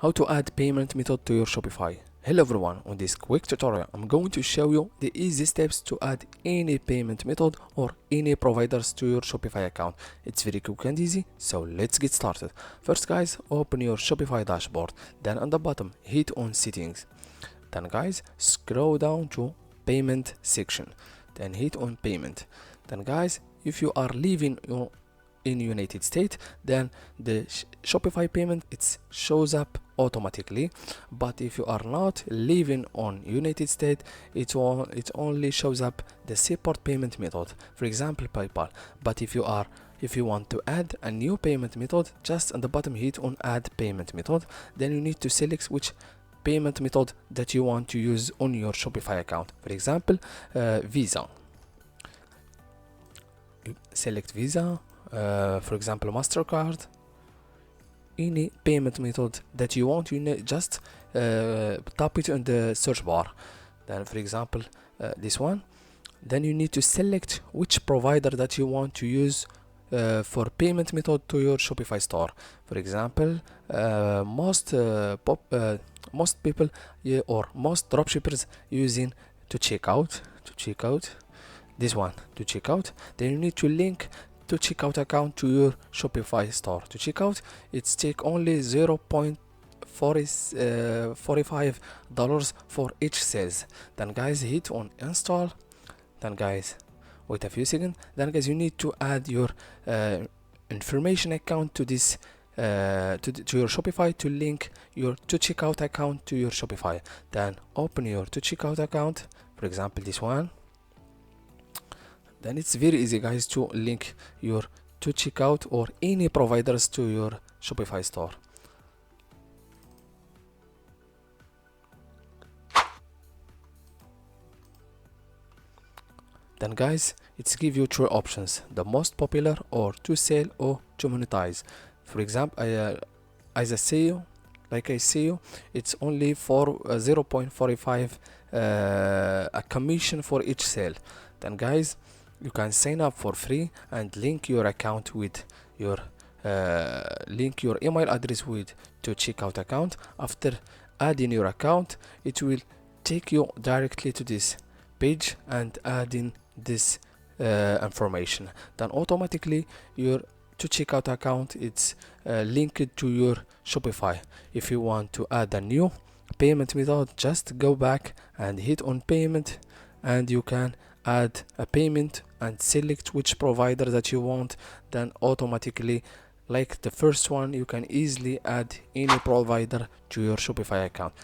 How to add payment method to your Shopify. Hello everyone, on this quick tutorial I'm going to show you the easy steps to add any payment method or any providers to your Shopify account. It's very quick and easy, so let's get started. First guys, open your Shopify dashboard, then on the bottom hit on settings, then guys scroll down to payment section, then hit on payment. Then guys, if you are living in United States, then the Shopify payment it shows up automatically, but if you are not living on United States, it only shows up the separate payment method, for example PayPal. But if you want to add a new payment method, just on the bottom hit on add payment method, then you need to select which payment method that you want to use on your Shopify account. For example, Visa. Select Visa, for example MasterCard, any payment method that you want. You just tap it on the search bar, then for example this one. Then you need to select which provider that you want to use for payment method to your Shopify store. For example, most people or most dropshippers using 2checkout, this one, 2checkout. Then you need to link 2checkout account to your Shopify store. 2checkout, it's take only $0.45 for each sales. Then guys hit on install. Then guys wait a few seconds. Then guys you need to add your information account to this to your Shopify to link your 2checkout account to your Shopify. Then open your 2checkout account, for example this one. Then it's very easy guys to link your 2checkout or any providers to your Shopify store. Then guys, it's give you three options: the most popular, or to sell, or to monetize. For example, as I say, it's only for 0.45 a commission for each sale. Then guys, you can sign up for free and link your account with your link your email address with 2checkout account. After adding your account, it will take you directly to this page and adding this information. Then automatically your 2checkout account it's linked to your Shopify. If you want to add a new payment method, just go back and hit on payment, and you can add a payment and select which provider that you want. Then automatically, like the first one, you can easily add any provider to your Shopify account.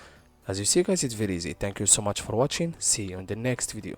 As you see guys, it's very easy. Thank you so much for watching. See you in the next video.